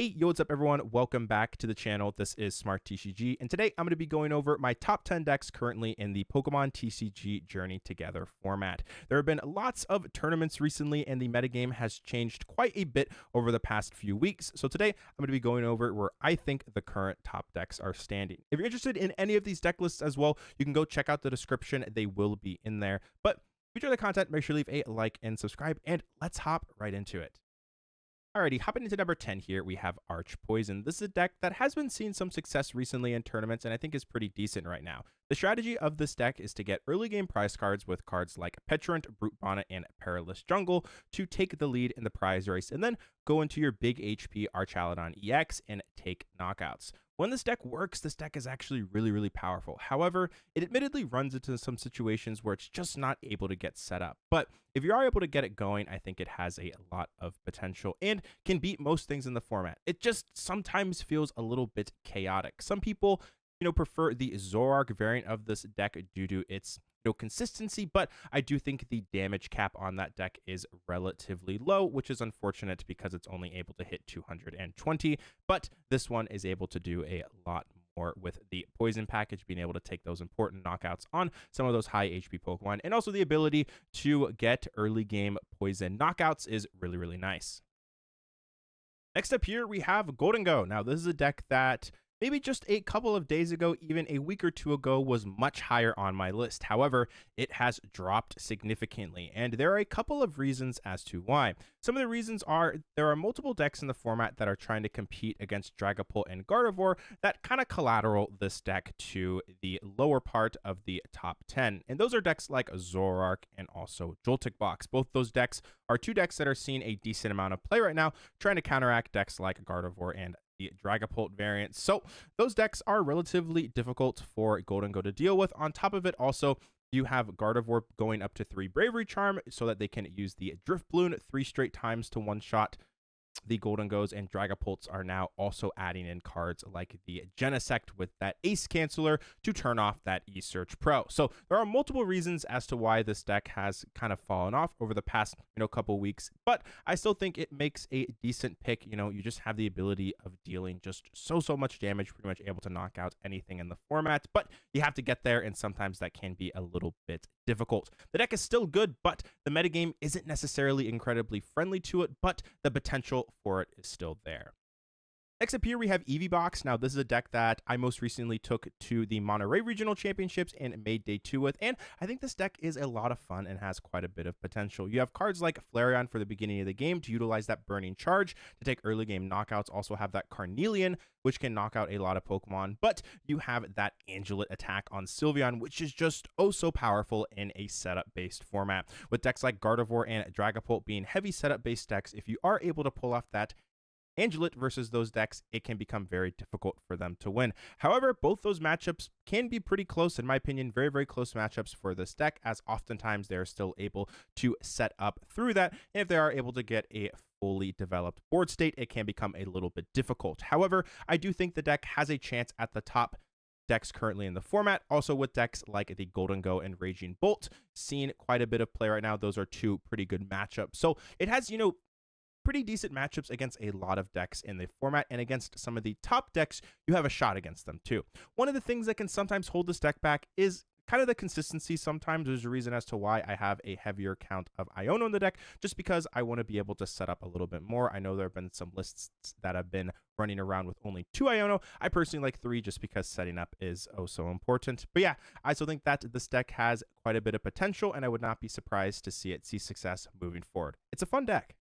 Hey, yo, what's up everyone? Welcome back to the channel. This is Smart TCG, and today I'm going to be going over my top 10 decks currently in the Pokemon TCG Journey Together format. There have been lots of tournaments recently, and the metagame has changed quite a bit over the past few weeks. So today I'm going to be going over where I think the current top decks are standing. If you're interested in any of these deck lists as well, you can go check out the description. They will be in there. But if you enjoy the content, make sure to leave a like and subscribe, and let's hop right into it. Alrighty, hopping into number 10 here, we have Arch Poison. This is a deck that has been seeing some success recently in tournaments and I think is pretty decent right now. The strategy of this deck is to get early game prize cards with cards like Petrant, Brute Bonnet, and Perilous Jungle to take the lead in the prize race, and then go into your big HP Archaludon EX and take knockouts. When this deck works, this deck is actually really powerful. However, it admittedly runs into some situations where it's just not able to get set up. But if you are able to get it going, I think it has a lot of potential and can beat most things in the format. It just sometimes feels a little bit chaotic. Some people, prefer the Zoroark variant of this deck due to its consistency, but I do think the damage cap on that deck is relatively low, which is unfortunate because it's only able to hit 220, but this one is able to do a lot more with the poison package, being able to take those important knockouts on some of those high HP Pokemon, and also the ability to get early game poison knockouts is really nice. Next up here, we have Gholdengo. Now, this is a deck that maybe just a couple of days ago, even a week or two ago, was much higher on my list. However, it has dropped significantly, and there are a couple of reasons as to why. Some of the reasons are there are multiple decks in the format that are trying to compete against Dragapult and Gardevoir that kind of collateral this deck to the lower part of the top 10. And those are decks like Zoroark and also Joltik Box. Both those decks are two decks that are seeing a decent amount of play right now, trying to counteract decks like Gardevoir and the Dragapult variant. So those decks are relatively difficult for Gholdengo to deal with. On top of it, also, you have Gardevoir going up to 3 Bravery Charm so that they can use the Drift Balloon 3 straight times to one-shot the Gholdengos, and Dragapults are now also adding in cards like the Genesect with that Ace Canceller to turn off that E-Search Pro. So there are multiple reasons as to why this deck has kind of fallen off over the past couple weeks, but I still think it makes a decent pick. You just have the ability of dealing just so much damage, pretty much able to knock out anything in the format, but you have to get there, and sometimes that can be a little bit difficult. The deck is still good, but the metagame isn't necessarily incredibly friendly to it, but the potential for it is still there. Next up here, we have Eevee Box. Now, this is a deck that I most recently took to the Monterey Regional Championships and made day 2 with, and I think this deck is a lot of fun and has quite a bit of potential. You have cards like Flareon for the beginning of the game to utilize that Burning Charge to take early game knockouts. Also have that Carnelian, which can knock out a lot of Pokemon, but you have that Angelit attack on Sylveon, which is just so powerful in a setup-based format. With decks like Gardevoir and Dragapult being heavy setup-based decks, if you are able to pull off that Angelit versus those decks, it can become very difficult for them to win. However, both those matchups can be pretty close, in my opinion, very close matchups for this deck, as oftentimes they're still able to set up through that. And if they are able to get a fully developed board state, it can become a little bit difficult. However, I do think the deck has a chance at the top decks currently in the format. Also with decks like the Gholdengo and Raging Bolt seeing quite a bit of play right now. Those are two pretty good matchups. So it has, pretty decent matchups against a lot of decks in the format, and against some of the top decks, you have a shot against them too. One of the things that can sometimes hold this deck back is kind of the consistency. Sometimes there's a reason as to why I have a heavier count of Iono in the deck, just because I want to be able to set up a little bit more. I know there have been some lists that have been running around with only 2 Iono. I personally like 3 just because setting up is so important. But yeah, I still think that this deck has quite a bit of potential, and I would not be surprised to see it see success moving forward. It's a fun deck.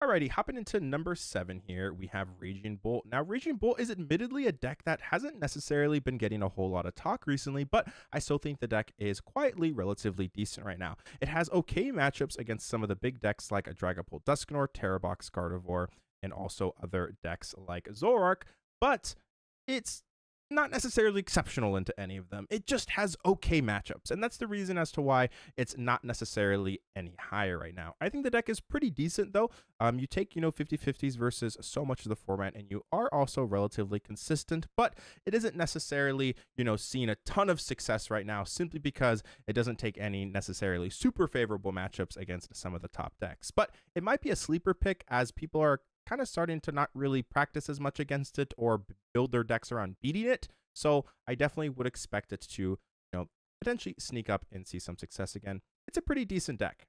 Alrighty, hopping into number 7 here, we have Raging Bolt. Now, Raging Bolt is admittedly a deck that hasn't necessarily been getting a whole lot of talk recently, but I still think the deck is quietly relatively decent right now. It has okay matchups against some of the big decks like a Dragapult Dusknoir, Terabox, Gardevoir, and also other decks like Zoroark, but it's not necessarily exceptional into any of them. It just has okay matchups, and that's the reason as to why it's not necessarily any higher right now. I think the deck is pretty decent though. You take 50-50s versus so much of the format, and you are also relatively consistent, but it isn't necessarily seeing a ton of success right now, simply because it doesn't take any necessarily super favorable matchups against some of the top decks. But it might be a sleeper pick, as people are kind of starting to not really practice as much against it or build their decks around beating it. So I definitely would expect it to, potentially sneak up and see some success again. It's a pretty decent deck.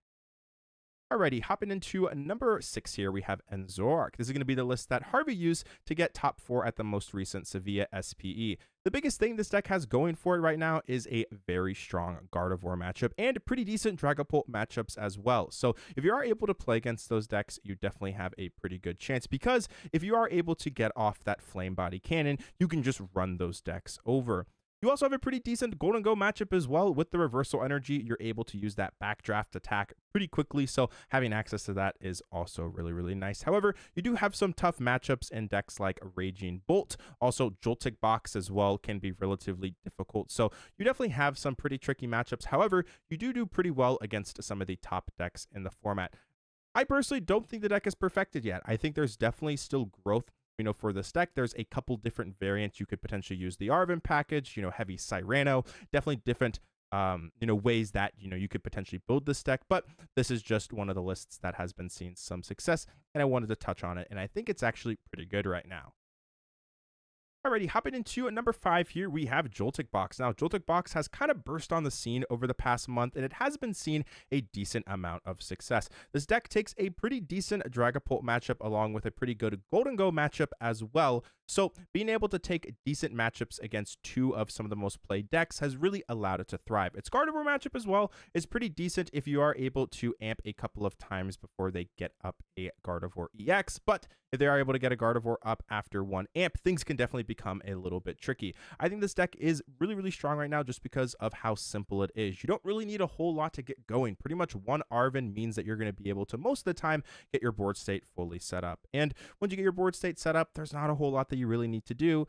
Alrighty, hopping into number 6 here, we have Enzork. This is going to be the list that Harvey used to get top 4 at the most recent Sevilla SPE. The biggest thing this deck has going for it right now is a very strong Gardevoir matchup and pretty decent Dragapult matchups as well. So if you are able to play against those decks, you definitely have a pretty good chance, because if you are able to get off that Flame Body Cannon, you can just run those decks over. You also have a pretty decent Golden Go matchup as well. With the Reversal Energy, you're able to use that backdraft attack pretty quickly, so having access to that is also really, really nice. However, you do have some tough matchups in decks like Raging Bolt. Also, Joltik Box as well can be relatively difficult, so you definitely have some pretty tricky matchups. However, you do pretty well against some of the top decks in the format. I personally don't think the deck is perfected yet. I think there's definitely still growth for this deck. There's a couple different variants. You could potentially use the Arven package, heavy Cyrano, definitely different, ways that, you could potentially build this deck, but this is just one of the lists that has been seeing some success, and I wanted to touch on it, and I think it's actually pretty good right now. Alrighty, hopping into number 5 here, we have Joltik Box. Now, Joltik Box has kind of burst on the scene over the past month, and it has been seeing a decent amount of success. This deck takes a pretty decent Dragapult matchup along with a pretty good Golden Go matchup as well. So being able to take decent matchups against 2 of some of the most played decks has really allowed it to thrive. Its Gardevoir matchup as well is pretty decent if you are able to amp a couple of times before they get up a Gardevoir EX, but if they are able to get a Gardevoir up after 1 amp, things can definitely become a little bit tricky. I think this deck is really, really strong right now just because of how simple it is. You don't really need a whole lot to get going. Pretty much 1 Arven means that you're going to be able to, most of the time, get your board state fully set up. And once you get your board state set up, there's not a whole lot that you really need to do.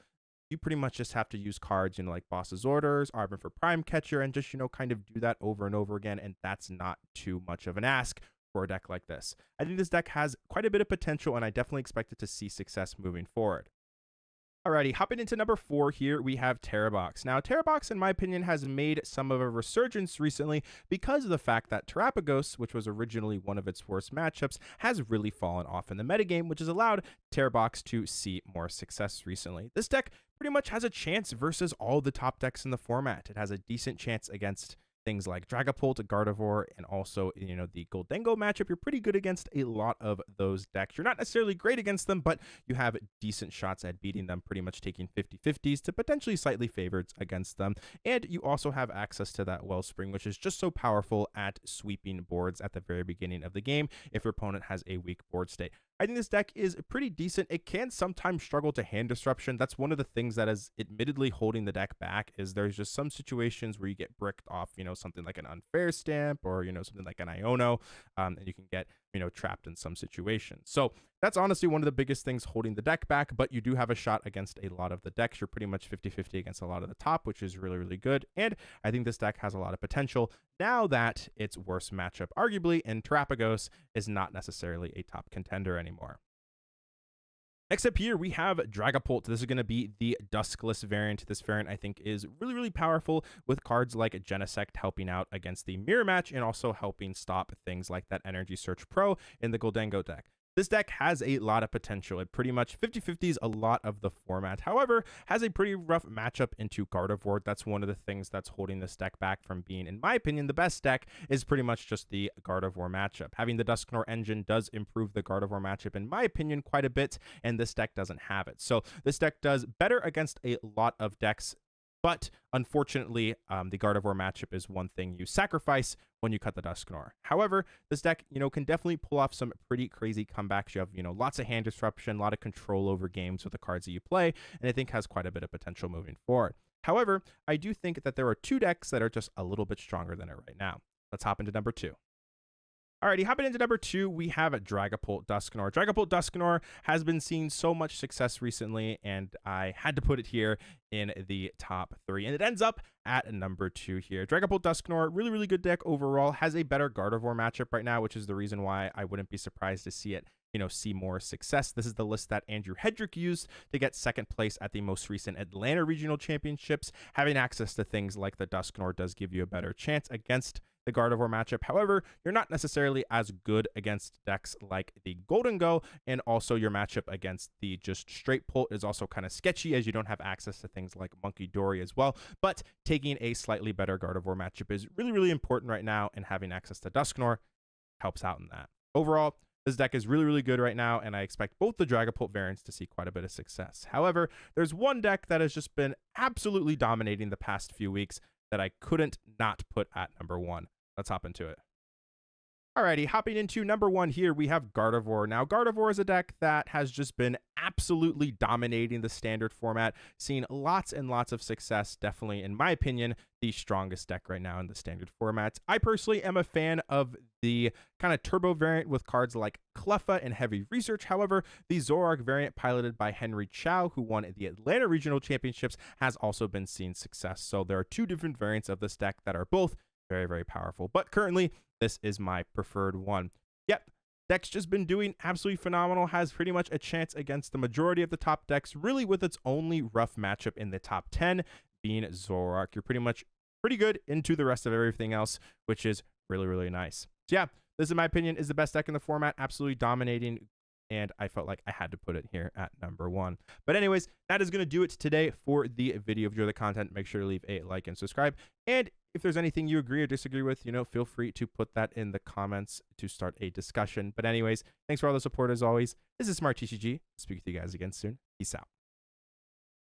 You pretty much just have to use cards, like Boss's Orders, Arven for Prime Catcher, and just, kind of do that over and over again, and that's not too much of an ask for a deck like this. I think this deck has quite a bit of potential, and I definitely expect it to see success moving forward. Alrighty, hopping into number 4 here, we have Terapagos. Now, Terapagos, in my opinion, has made some of a resurgence recently because of the fact that Terapagos, which was originally one of its worst matchups, has really fallen off in the metagame, which has allowed Terapagos to see more success recently. This deck pretty much has a chance versus all the top decks in the format. It has a decent chance against things like Dragapult, Gardevoir, and also, the Goldengo matchup. You're pretty good against a lot of those decks. You're not necessarily great against them, but you have decent shots at beating them, pretty much taking 50-50s to potentially slightly favorites against them. And you also have access to that Wellspring, which is just so powerful at sweeping boards at the very beginning of the game if your opponent has a weak board state. I think this deck is pretty decent. It can sometimes struggle to hand disruption. That's one of the things that is admittedly holding the deck back, is there's just some situations where you get bricked off, something like an Unfair Stamp or, something like an Iono, and you can get, trapped in some situations. So that's honestly one of the biggest things holding the deck back, but you do have a shot against a lot of the decks. You're pretty much 50-50 against a lot of the top, which is really, really good. And I think this deck has a lot of potential now that its worst matchup, arguably, in Terapagos, is not necessarily a top contender anymore. Next up here, we have Dragapult. This is going to be the Duskless variant. This variant, I think, is really, really powerful with cards like Genesect helping out against the Mirror Match and also helping stop things like that Energy Search Pro in the Goldengo deck. This deck has a lot of potential. It pretty much 50-50s a lot of the format. However, has a pretty rough matchup into Gardevoir. That's one of the things that's holding this deck back from being, in my opinion, the best deck, is pretty much just the Gardevoir matchup. Having the Dusknoir engine does improve the Gardevoir matchup, in my opinion, quite a bit, and this deck doesn't have it. So this deck does better against a lot of decks, but unfortunately, the Gardevoir matchup is one thing you sacrifice when you cut the Dusknoir. However, this deck, can definitely pull off some pretty crazy comebacks. You have, lots of hand disruption, a lot of control over games with the cards that you play, and I think has quite a bit of potential moving forward. However, I do think that there are 2 decks that are just a little bit stronger than it right now. Let's hop into number 2. Alrighty, hopping into number 2, we have Dragapult Dusknoir. Dragapult Dusknoir has been seeing so much success recently, and I had to put it here in the top 3, and it ends up at number 2 here. Dragapult Dusknoir, really, really good deck overall, has a better Gardevoir matchup right now, which is the reason why I wouldn't be surprised to see it, see more success. This is the list that Andrew Hedrick used to get 2nd place at the most recent Atlanta Regional Championships. Having access to things like the Dusknoir does give you a better chance against the Gardevoir matchup. However, you're not necessarily as good against decks like the Golden Go, and also your matchup against the just straight pull is also kind of sketchy as you don't have access to things like Monkey Dory as well. But taking a slightly better Gardevoir matchup is really, really important right now, and having access to Dusknoir helps out in that. Overall, this deck is really, really good right now, and I expect both the Dragapult variants to see quite a bit of success. However, there's one deck that has just been absolutely dominating the past few weeks that I couldn't not put at number 1. Let's hop into it. Alrighty, hopping into number 1 here, we have Gardevoir. Now, Gardevoir is a deck that has just been absolutely dominating the standard format, seeing lots and lots of success. Definitely, in my opinion, the strongest deck right now in the standard format. I personally am a fan of the kind of turbo variant with cards like Cleffa and Heavy Research. However, the Zoroark variant piloted by Henry Chow, who won the Atlanta Regional Championships, has also been seeing success. So there are 2 different variants of this deck that are both very, very powerful. But currently, this is my preferred one. Yep, deck's just been doing absolutely phenomenal, has pretty much a chance against the majority of the top decks, really with its only rough matchup in the top 10 being Zoroark. You're pretty much pretty good into the rest of everything else, which is really, really nice. So yeah, this in my opinion is the best deck in the format, absolutely dominating, and I felt like I had to put it here at number 1. But anyways, that is going to do it today for the video. If you enjoy the content, make sure to leave a like and subscribe. And if there's anything you agree or disagree with, feel free to put that in the comments to start a discussion. But anyways, thanks for all the support as always. This is Smart TCG. Speak with you guys again soon. Peace out.